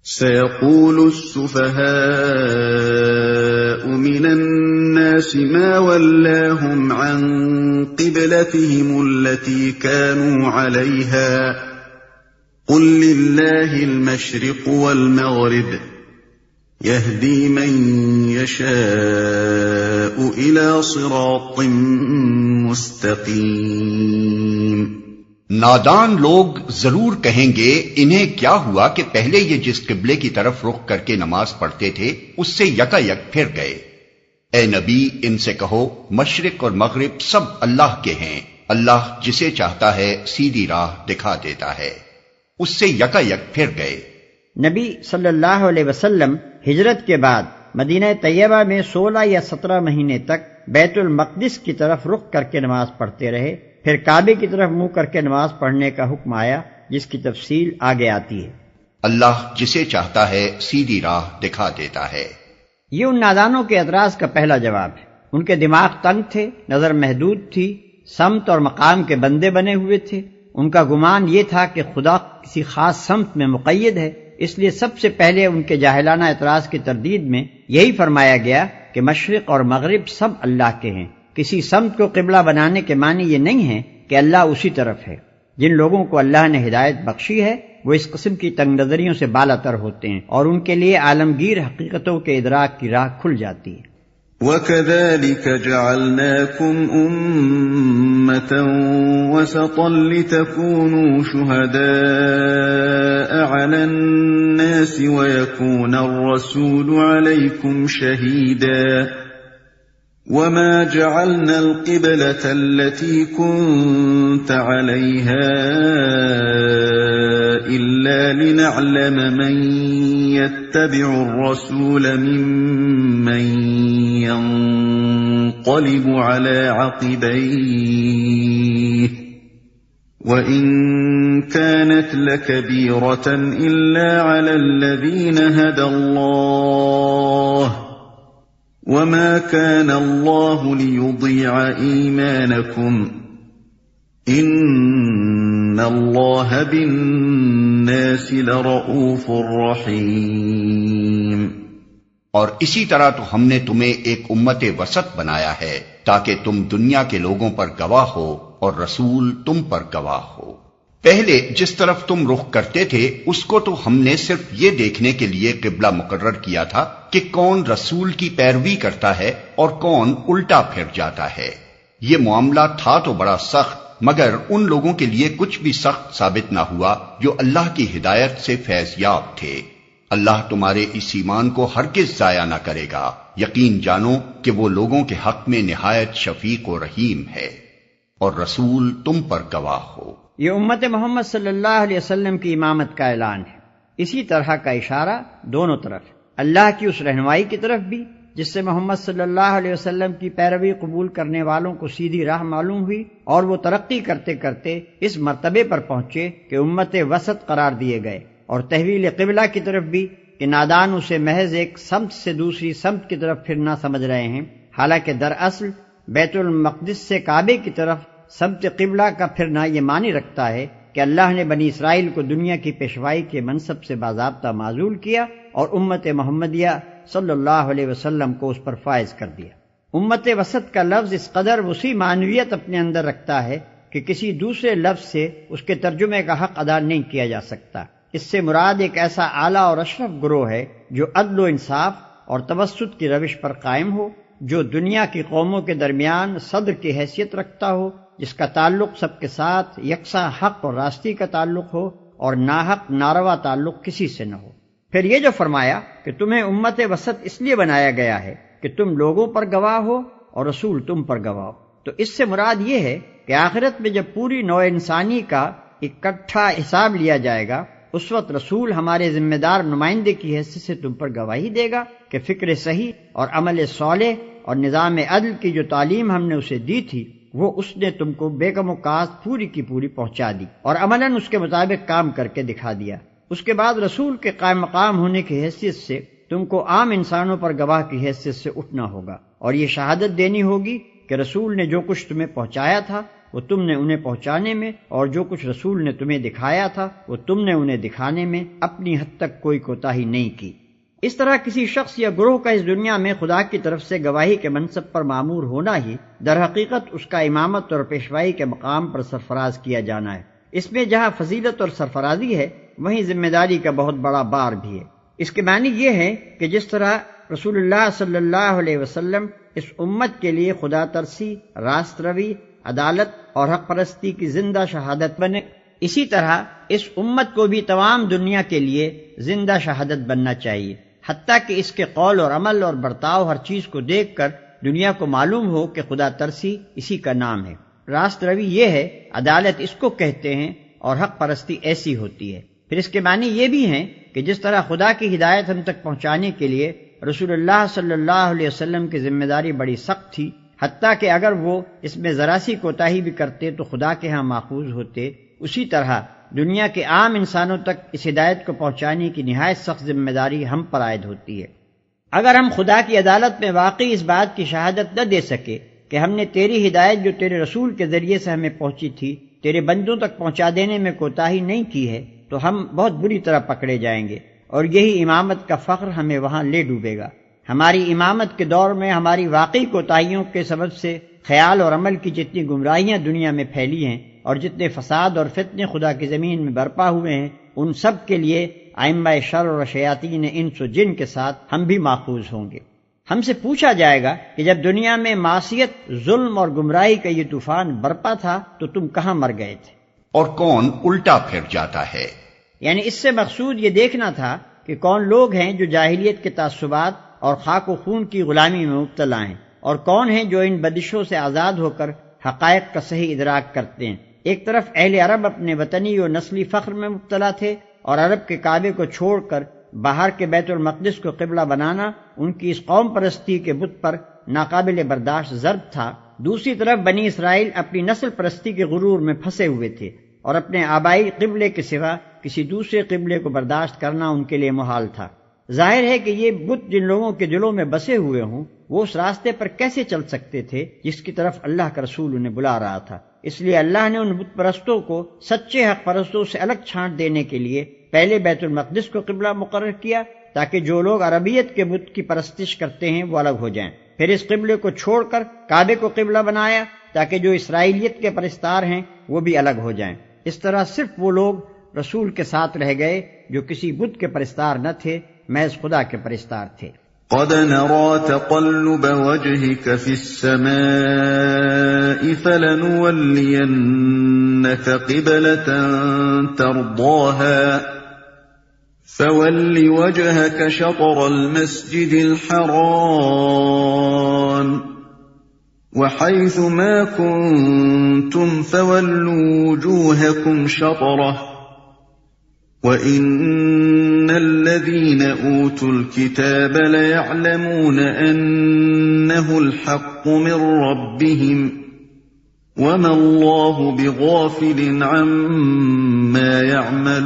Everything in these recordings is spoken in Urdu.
سيقول السفهاء من الناس ما ولاهم عن قبلتهم التي كانوا عليها قل لله المشرق والمغرب يهدي من يشاء إلى صراط مستقيم۔ نادان لوگ ضرور کہیں گے انہیں کیا ہوا کہ پہلے یہ جس قبلے کی طرف رخ کر کے نماز پڑھتے تھے اس سے یکا یک پھر گئے۔ اے نبی ان سے کہو مشرق اور مغرب سب اللہ کے ہیں، اللہ جسے چاہتا ہے سیدھی راہ دکھا دیتا ہے، اس سے یکا یک پھر گئے۔ نبی صلی اللہ علیہ وسلم ہجرت کے بعد مدینہ طیبہ میں 16 یا 17 مہینے تک بیت المقدس کی طرف رخ کر کے نماز پڑھتے رہے، پھر کعبے کی طرف منہ کر کے نماز پڑھنے کا حکم آیا جس کی تفصیل آگے آتی ہے۔ اللہ جسے چاہتا ہے سیدھی راہ دکھا دیتا ہے۔ یہ ان نادانوں کے اعتراض کا پہلا جواب ہے۔ ان کے دماغ تنگ تھے، نظر محدود تھی، سمت اور مقام کے بندے بنے ہوئے تھے۔ ان کا گمان یہ تھا کہ خدا کسی خاص سمت میں مقید ہے، اس لیے سب سے پہلے ان کے جاہلانہ اعتراض کی تردید میں یہی فرمایا گیا کہ مشرق اور مغرب سب اللہ کے ہیں۔ کسی سمت کو قبلہ بنانے کے معنی یہ نہیں ہے کہ اللہ اسی طرف ہے۔ جن لوگوں کو اللہ نے ہدایت بخشی ہے وہ اس قسم کی تنگ نظریوں سے بالا تر ہوتے ہیں اور ان کے لیے عالمگیر حقیقتوں کے ادراک کی راہ کھل جاتی ہے۔ وَكَذَلِكَ جَعَلْنَاكُمْ أُمَّةً وَسَطًا لِتَكُونُوا شُهَدَاءَ عَلَى النَّاسِ وَيَكُونَ الرَّسُولُ عَلَيْكُمْ شَهِيدًا وَمَا جَعَلْنَا الْقِبْلَةَ الَّتِي كُنْتَ عَلَيْهَا إِلَّا لِنَعْلَمَ مَنْ يَتَّبِعُ الرَّسُولَ مِمَّنْ يَنْقَلِبُ عَلَى عَقِبَيْهِ وَإِنْ كَانَتْ لَكَبِيرَةً إِلَّا عَلَى الَّذِينَ هَدَى اللَّهُ وَمَا كَانَ اللَّهُ لِيُضِيعَ إِيمَانَكُمْ إِنَّ اللَّهَ بِالنَّاسِ لَرَءُوفٌ رَحِيمٌ۔ اور اسی طرح تو ہم نے تمہیں ایک امت وسط بنایا ہے تاکہ تم دنیا کے لوگوں پر گواہ ہو اور رسول تم پر گواہ ہو۔ پہلے جس طرف تم رخ کرتے تھے اس کو تو ہم نے صرف یہ دیکھنے کے لیے قبلہ مقرر کیا تھا کہ کون رسول کی پیروی کرتا ہے اور کون الٹا پھر جاتا ہے۔ یہ معاملہ تھا تو بڑا سخت، مگر ان لوگوں کے لیے کچھ بھی سخت ثابت نہ ہوا جو اللہ کی ہدایت سے فیض یاب تھے۔ اللہ تمہارے اس ایمان کو ہرگز ضائع نہ کرے گا، یقین جانو کہ وہ لوگوں کے حق میں نہایت شفیق و رحیم ہے، اور رسول تم پر گواہ ہو۔ یہ امت محمد صلی اللہ علیہ وسلم کی امامت کا اعلان ہے۔ اسی طرح کا اشارہ دونوں طرف، اللہ کی اس رہنمائی کی طرف بھی جس سے محمد صلی اللہ علیہ وسلم کی پیروی قبول کرنے والوں کو سیدھی راہ معلوم ہوئی اور وہ ترقی کرتے کرتے اس مرتبے پر پہنچے کہ امت وسط قرار دیے گئے، اور تحویل قبلہ کی طرف بھی کہ نادان اسے محض ایک سمت سے دوسری سمت کی طرف پھرنا سمجھ رہے ہیں، حالانکہ دراصل بیت المقدس سے کعبے کی طرف سمت قبلہ کا پھرنا یہ معنی رکھتا ہے کہ اللہ نے بنی اسرائیل کو دنیا کی پیشوائی کے منصب سے باضابطہ معزول کیا اور امت محمدیہ صلی اللہ علیہ وسلم کو اس پر فائز کر دیا۔ امت وسط کا لفظ اس قدر وسیع معنویت اپنے اندر رکھتا ہے کہ کسی دوسرے لفظ سے اس کے ترجمے کا حق ادا نہیں کیا جا سکتا۔ اس سے مراد ایک ایسا اعلیٰ اور اشرف گروہ ہے جو عدل و انصاف اور توسط کی روش پر قائم ہو، جو دنیا کی قوموں کے درمیان صدر کی حیثیت رکھتا ہو، جس کا تعلق سب کے ساتھ یکساں حق اور راستی کا تعلق ہو اور ناحق ناروا تعلق کسی سے نہ ہو۔ پھر یہ جو فرمایا کہ تمہیں امت وسط اس لیے بنایا گیا ہے کہ تم لوگوں پر گواہ ہو اور رسول تم پر گواہ ہو، تو اس سے مراد یہ ہے کہ آخرت میں جب پوری نوع انسانی کا اکٹھا حساب لیا جائے گا اس وقت رسول ہمارے ذمہ دار نمائندے کی حیثیت سے تم پر گواہی دے گا کہ فکر صحیح اور عمل صالح اور نظام عدل کی جو تعلیم ہم نے اسے دی تھی وہ اس نے تم کو بے کم و کاست پوری کی پوری پہنچا دی اور عملاً اس کے مطابق کام کر کے دکھا دیا۔ اس کے بعد رسول کے قائم مقام ہونے کی حیثیت سے تم کو عام انسانوں پر گواہ کی حیثیت سے اٹھنا ہوگا اور یہ شہادت دینی ہوگی کہ رسول نے جو کچھ تمہیں پہنچایا تھا وہ تم نے انہیں پہنچانے میں، اور جو کچھ رسول نے تمہیں دکھایا تھا وہ تم نے انہیں دکھانے میں اپنی حد تک کوئی کوتاہی نہیں کی۔ اس طرح کسی شخص یا گروہ کا اس دنیا میں خدا کی طرف سے گواہی کے منصب پر مامور ہونا ہی در حقیقت اس کا امامت اور پیشوائی کے مقام پر سرفراز کیا جانا ہے۔ اس میں جہاں فضیلت اور سرفرازی ہے وہیں ذمہ داری کا بہت بڑا بار بھی ہے۔ اس کے معنی یہ ہے کہ جس طرح رسول اللہ صلی اللہ علیہ وسلم اس امت کے لیے خدا ترسی، راست روی، عدالت اور حق پرستی کی زندہ شہادت بنے، اسی طرح اس امت کو بھی تمام دنیا کے لیے زندہ شہادت بننا چاہیے، حتیٰ کہ اس کے قول اور عمل اور برتاؤ ہر چیز کو دیکھ کر دنیا کو معلوم ہو کہ خدا ترسی اسی کا نام ہے، راست روی یہ ہے، عدالت اس کو کہتے ہیں، اور حق پرستی ایسی ہوتی ہے۔ پھر اس کے معنی یہ بھی ہیں کہ جس طرح خدا کی ہدایت ہم تک پہنچانے کے لیے رسول اللہ صلی اللہ علیہ وسلم کی ذمہ داری بڑی سخت تھی، حتیٰ کہ اگر وہ اس میں ذرا سی کوتاہی بھی کرتے تو خدا کے ہاں ماخوذ ہوتے، اسی طرح دنیا کے عام انسانوں تک اس ہدایت کو پہنچانے کی نہایت سخت ذمہ داری ہم پر عائد ہوتی ہے۔ اگر ہم خدا کی عدالت میں واقعی اس بات کی شہادت نہ دے سکے کہ ہم نے تیری ہدایت جو تیرے رسول کے ذریعے سے ہمیں پہنچی تھی تیرے بندوں تک پہنچا دینے میں کوتاہی نہیں کی ہے، تو ہم بہت بری طرح پکڑے جائیں گے، اور یہی امامت کا فخر ہمیں وہاں لے ڈوبے گا۔ ہماری امامت کے دور میں ہماری واقعی کوتاہیوں کے سبب سے خیال اور عمل کی جتنی گمراہیاں دنیا میں پھیلی ہیں اور جتنے فساد اور فتنے خدا کی زمین میں برپا ہوئے ہیں، ان سب کے لیے ائمہ شر اور شیاطین انس و جن کے ساتھ ہم بھی ماخوذ ہوں گے۔ ہم سے پوچھا جائے گا کہ جب دنیا میں معصیت، ظلم اور گمراہی کا یہ طوفان برپا تھا تو تم کہاں مر گئے تھے؟ اور کون الٹا پھر جاتا ہے؟ یعنی اس سے مقصود یہ دیکھنا تھا کہ کون لوگ ہیں جو جاہلیت کے تعصبات اور خاک و خون کی غلامی میں مبتلا ہیں، اور کون ہیں جو ان بدشوں سے آزاد ہو کر حقائق کا صحیح ادراک کرتے ہیں۔ ایک طرف اہل عرب اپنے وطنی و نسلی فخر میں مبتلا تھے، اور عرب کے کعبے کو چھوڑ کر باہر کے بیت المقدس کو قبلہ بنانا ان کی اس قوم پرستی کے بت پر ناقابل برداشت ضرب تھا۔ دوسری طرف بنی اسرائیل اپنی نسل پرستی کے غرور میں پھنسے ہوئے تھے، اور اپنے آبائی قبلے کے سوا کسی دوسرے قبلے کو برداشت کرنا ان کے لیے محال تھا۔ ظاہر ہے کہ یہ بت جن لوگوں کے دلوں میں بسے ہوئے ہوں وہ اس راستے پر کیسے چل سکتے تھے جس کی طرف اللہ کا رسول انہیں بلا رہا تھا۔ اس لیے اللہ نے ان بت پرستوں کو سچے حق پرستوں سے الگ چھانٹ دینے کے لیے پہلے بیت المقدس کو قبلہ مقرر کیا، تاکہ جو لوگ عربیت کے بت کی پرستش کرتے ہیں وہ الگ ہو جائیں۔ پھر اس قبلے کو چھوڑ کر کعبے کو قبلہ بنایا تاکہ جو اسرائیلیت کے پرستار ہیں وہ بھی الگ ہو جائیں۔ اس طرح صرف وہ لوگ رسول کے ساتھ رہ گئے جو کسی بت کے پرستار نہ تھے، محض خدا کے پرستار تھے۔ قد نرى تقلب وجهك في السماء فلنولينك قبلة ترضاها فول وجهك شطر المسجد الحرام وحيث ما كنتم فولوا وجوهكم شطره وَإِنَّ الَّذِينَ أُوتُوا الْكِتَابَ لَيَعْلَمُونَ أَنَّهُ الْحَقُّ مِنْ رَبِّهِمْ وَمَا اللَّهُ بِغَافِلٍ عَمَّا يَعْمَلُونَ۔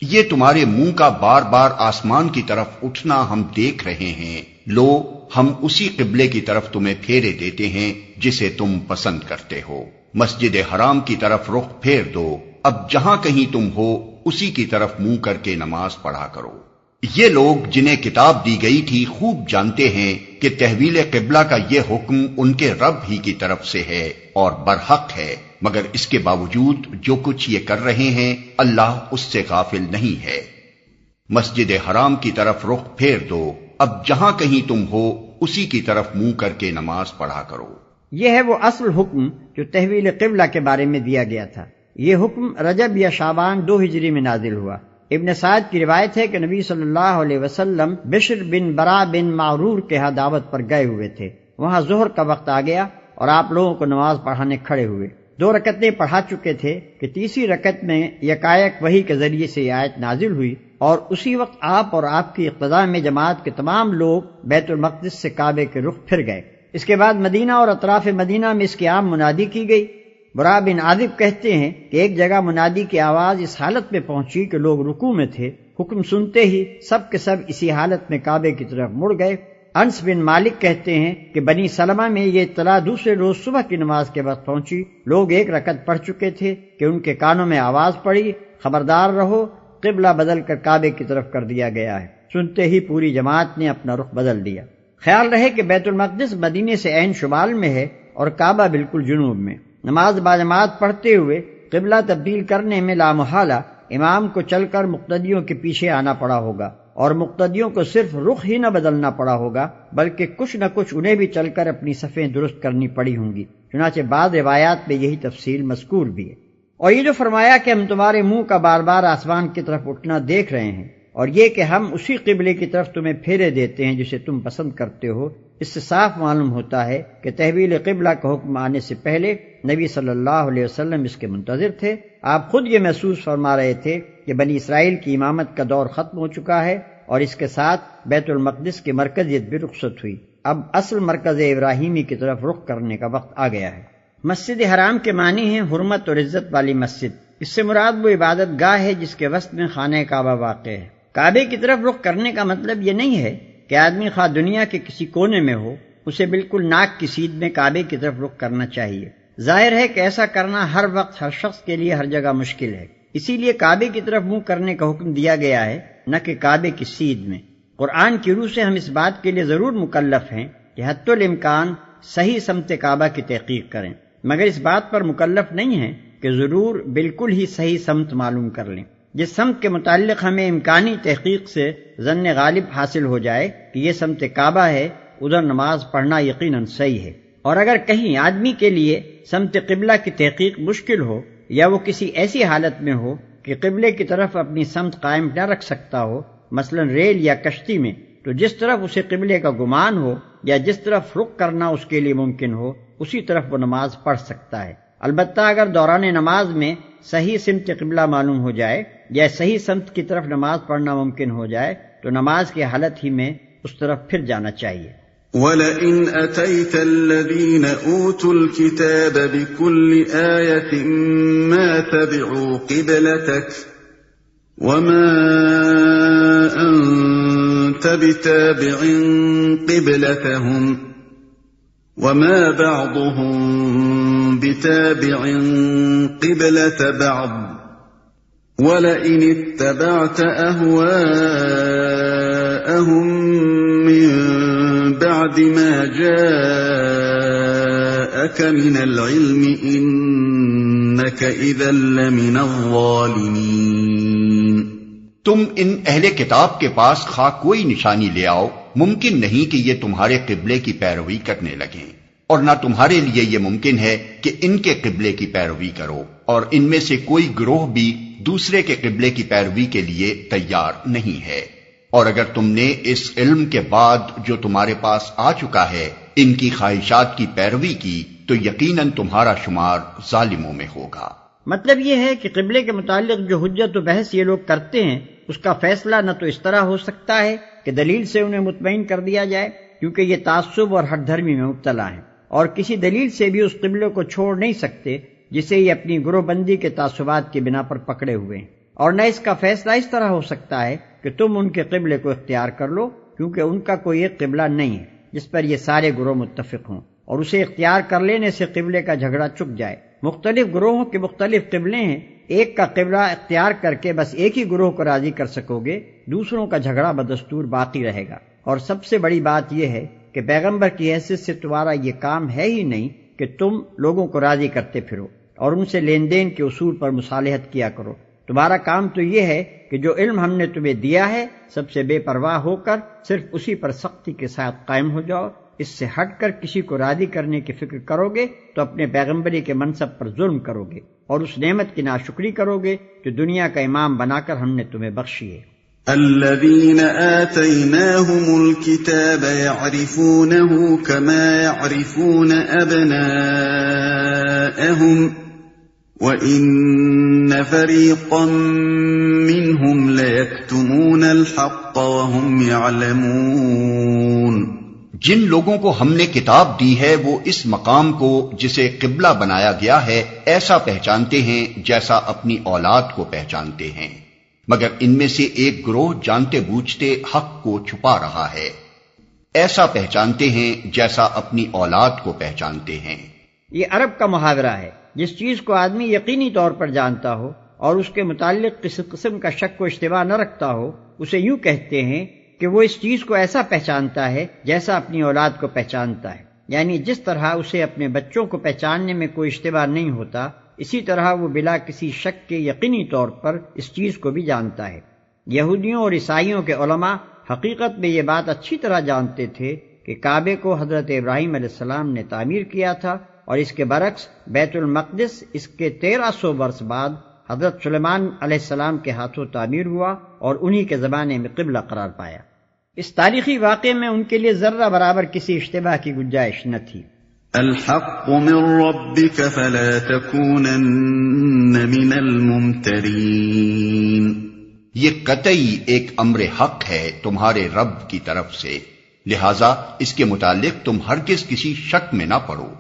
یہ تمہارے منہ کا بار بار آسمان کی طرف اٹھنا ہم دیکھ رہے ہیں، لو ہم اسی قبلے کی طرف تمہیں پھیرے دیتے ہیں جسے تم پسند کرتے ہو۔ مسجد حرام کی طرف رخ پھیر دو، اب جہاں کہیں تم ہو اسی کی طرف منہ کر کے نماز پڑھا کرو۔ یہ لوگ جنہیں کتاب دی گئی تھی خوب جانتے ہیں کہ تحویل قبلہ کا یہ حکم ان کے رب ہی کی طرف سے ہے اور برحق ہے، مگر اس کے باوجود جو کچھ یہ کر رہے ہیں اللہ اس سے غافل نہیں ہے۔ مسجد حرام کی طرف رخ پھیر دو، اب جہاں کہیں تم ہو اسی کی طرف منہ کر کے نماز پڑھا کرو۔ یہ ہے وہ اصل حکم جو تحویل قبلہ کے بارے میں دیا گیا تھا۔ یہ حکم رجب یا شعبان 2 ہجری میں نازل ہوا۔ ابن سعد کی روایت ہے کہ نبی صلی اللہ علیہ وسلم بشر بن برا بن معرور کے ہاں دعوت پر گئے ہوئے تھے۔ وہاں ظہر کا وقت آ گیا اور آپ لوگوں کو نماز پڑھانے کھڑے ہوئے۔ 2 رکعتیں پڑھا چکے تھے کہ تیسری رکعت میں یکایک وحی کے ذریعے سے یہ آیت نازل ہوئی، اور اسی وقت آپ اور آپ کی اقتداء میں جماعت کے تمام لوگ بیت المقدس سے کعبے کے رخ پھر گئے۔ اس کے بعد مدینہ اور اطراف مدینہ میں اس کی عام منادی کی گئی۔ برا بن عازب کہتے ہیں کہ ایک جگہ منادی کی آواز اس حالت میں پہنچی کہ لوگ رکوع میں تھے، حکم سنتے ہی سب کے سب اسی حالت میں کعبے کی طرف مڑ گئے، انس بن مالک کہتے ہیں کہ بنی سلمہ میں یہ اطلاع دوسرے روز صبح کی نماز کے وقت پہنچی، لوگ ایک رکعت پڑھ چکے تھے کہ ان کے کانوں میں آواز پڑی، خبردار رہو، قبلہ بدل کر کعبے کی طرف کر دیا گیا ہے۔ سنتے ہی پوری جماعت نے اپنا رخ بدل دیا۔ خیال رہے کہ بیت المقدس مدینے سے عین شمال میں ہے اور کعبہ بالکل جنوب میں۔ نماز باجماعت پڑھتے ہوئے قبلہ تبدیل کرنے میں لامحالہ امام کو چل کر مقتدیوں کے پیچھے آنا پڑا ہوگا، اور مقتدیوں کو صرف رخ ہی نہ بدلنا پڑا ہوگا بلکہ کچھ نہ کچھ انہیں بھی چل کر اپنی صفیں درست کرنی پڑی ہوں گی۔ چنانچہ بعض روایات میں یہی تفصیل مذکور بھی ہے۔ اور یہ جو فرمایا کہ ہم تمہارے منہ کا بار بار آسمان کی طرف اٹھنا دیکھ رہے ہیں، اور یہ کہ ہم اسی قبلے کی طرف تمہیں پھیرے دیتے ہیں جسے تم پسند کرتے ہو، اس سے صاف معلوم ہوتا ہے کہ تحویل قبلہ کا حکم آنے سے پہلے نبی صلی اللہ علیہ وسلم اس کے منتظر تھے۔ آپ خود یہ محسوس فرما رہے تھے کہ بنی اسرائیل کی امامت کا دور ختم ہو چکا ہے، اور اس کے ساتھ بیت المقدس کی مرکزیت بھی رخصت ہوئی۔ اب اصل مرکز ابراہیمی کی طرف رخ کرنے کا وقت آ گیا ہے۔ مسجد حرام کے معنی ہیں حرمت اور عزت والی مسجد۔ اس سے مراد وہ عبادت گاہ ہے جس کے وسط میں خانہ کعبہ واقع ہے۔ کعبے کی طرف رخ کرنے کا مطلب یہ نہیں ہے کہ آدمی خواہ دنیا کے کسی کونے میں ہو، اسے بالکل ناک کی سیدھ میں کعبے کی طرف رخ کرنا چاہیے۔ ظاہر ہے کہ ایسا کرنا ہر وقت ہر شخص کے لیے ہر جگہ مشکل ہے، اسی لیے کعبے کی طرف منہ کرنے کا حکم دیا گیا ہے، نہ کہ کعبے کی سیدھ میں۔ قرآن کی روح سے ہم اس بات کے لیے ضرور مکلف ہیں کہ حتی الامکان صحیح سمت کعبہ کی تحقیق کریں، مگر اس بات پر مکلف نہیں ہیں کہ ضرور بالکل ہی صحیح سمت معلوم کر لیں۔ جس سمت کے متعلق ہمیں امکانی تحقیق سے ظن غالب حاصل ہو جائے کہ یہ سمت کعبہ ہے، ادھر نماز پڑھنا یقیناً صحیح ہے۔ اور اگر کہیں آدمی کے لیے سمت قبلہ کی تحقیق مشکل ہو، یا وہ کسی ایسی حالت میں ہو کہ قبلے کی طرف اپنی سمت قائم نہ رکھ سکتا ہو، مثلا ریل یا کشتی میں، تو جس طرف اسے قبلے کا گمان ہو یا جس طرف رخ کرنا اس کے لیے ممکن ہو، اسی طرف وہ نماز پڑھ سکتا ہے۔ البتہ اگر دوران نماز میں صحیح سمت قبلہ معلوم ہو جائے یا صحیح سمت کی طرف نماز پڑھنا ممکن ہو جائے تو نماز کی حالت ہی میں اس طرف پھر جانا چاہیے۔ وَلَئِنْ أَتَيْتَ الَّذِينَ أُوتُوا الْكِتَابَ بِكُلِّ آيَةٍ مَا تَبِعُوا قِبْلَتَكَ وَمَا أَنْتَ بِتَابِعٍ قِبْلَتَهُمْ وَمَا بَعْضُهُمْ بِتَابِعٍ قِبْلَةَ بَعْضٍ وَلَئِنِ اتَّبَعْتَ أَهْوَاءَهُمْ مِنْ بَعْدِ مَا جَاءَكَ مِنَ الْعِلْمِ إِنَّكَ إِذًا لَمِنَ الظَّالِمِينَ۔ تم ان اہل کتاب کے پاس خواہ کوئی نشانی لے آؤ، ممکن نہیں کہ یہ تمہارے قبلے کی پیروی کرنے لگیں، اور نہ تمہارے لیے یہ ممکن ہے کہ ان کے قبلے کی پیروی کرو، اور ان میں سے کوئی گروہ بھی دوسرے کے قبلے کی پیروی کے لیے تیار نہیں ہے۔ اور اگر تم نے اس علم کے بعد جو تمہارے پاس آ چکا ہے ان کی خواہشات کی پیروی کی تو یقیناً تمہارا شمار ظالموں میں ہوگا۔ مطلب یہ ہے کہ قبلے کے متعلق جو حجت و بحث یہ لوگ کرتے ہیں، اس کا فیصلہ نہ تو اس طرح ہو سکتا ہے کہ دلیل سے انہیں مطمئن کر دیا جائے، کیونکہ یہ تعصب اور ہٹ دھرمی میں مبتلا ہیں، اور کسی دلیل سے بھی اس قبلے کو چھوڑ نہیں سکتے جسے یہ اپنی گروہ بندی کے تعصبات کی بنا پر پکڑے ہوئے ہیں، اور نہ اس کا فیصلہ اس طرح ہو سکتا ہے کہ تم ان کے قبلے کو اختیار کر لو، کیونکہ ان کا کوئی ایک قبلہ نہیں ہے جس پر یہ سارے گروہ متفق ہوں، اور اسے اختیار کر لینے سے قبلے کا جھگڑا چک جائے۔ مختلف گروہوں کے مختلف قبلے ہیں، ایک کا قبلہ اختیار کر کے بس ایک ہی گروہ کو راضی کر سکو گے، دوسروں کا جھگڑا بدستور باقی رہے گا۔ اور سب سے بڑی بات یہ ہے کہ پیغمبر کی حیثیت سے تمہارا یہ کام ہے ہی نہیں کہ تم لوگوں کو راضی کرتے پھرو اور ان سے لین دین کے اصول پر مصالحت کیا کرو۔ تمہارا کام تو یہ ہے کہ جو علم ہم نے تمہیں دیا ہے سب سے بے پرواہ ہو کر صرف اسی پر سختی کے ساتھ قائم ہو جاؤ۔ اس سے ہٹ کر کسی کو راضی کرنے کی فکر کرو گے تو اپنے پیغمبری کے منصب پر ظلم کرو گے اور اس نعمت کی ناشکری کرو گے جو دنیا کا امام بنا کر ہم نے تمہیں بخشی ہے۔ الذين آتيناهم الكتاب يعرفونه كما يعرفون أبناءهم وَإِنَّ فَرِيقًا مِّنْهُمْ لَيَكْتُمُونَ الْحَقَّ وَهُمْ يَعْلَمُونَ۔ جن لوگوں کو ہم نے کتاب دی ہے وہ اس مقام کو جسے قبلہ بنایا گیا ہے ایسا پہچانتے ہیں جیسا اپنی اولاد کو پہچانتے ہیں، مگر ان میں سے ایک گروہ جانتے بوجھتے حق کو چھپا رہا ہے۔ ایسا پہچانتے ہیں جیسا اپنی اولاد کو پہچانتے ہیں۔ یہ عرب کا محاورہ ہے، جس چیز کو آدمی یقینی طور پر جانتا ہو اور اس کے متعلق کسی قسم کا شک و اشتباہ نہ رکھتا ہو، اسے یوں کہتے ہیں کہ وہ اس چیز کو ایسا پہچانتا ہے جیسا اپنی اولاد کو پہچانتا ہے، یعنی جس طرح اسے اپنے بچوں کو پہچاننے میں کوئی اشتباہ نہیں ہوتا، اسی طرح وہ بلا کسی شک کے یقینی طور پر اس چیز کو بھی جانتا ہے۔ یہودیوں اور عیسائیوں کے علماء حقیقت میں یہ بات اچھی طرح جانتے تھے کہ کعبے کو حضرت ابراہیم علیہ السلام نے تعمیر کیا تھا، اور اس کے برعکس بیت المقدس اس کے 1300 برس بعد حضرت سلیمان علیہ السلام کے ہاتھوں تعمیر ہوا اور انہی کے زمانے میں قبلہ قرار پایا۔ اس تاریخی واقعے میں ان کے لیے ذرہ برابر کسی اشتباہ کی گنجائش نہ تھی۔ الحق من ربك فلا تكونن من الممترین، یہ قطعی ایک امر حق ہے تمہارے رب کی طرف سے، لہذا اس کے متعلق تم ہرگز کسی شک میں نہ پڑو،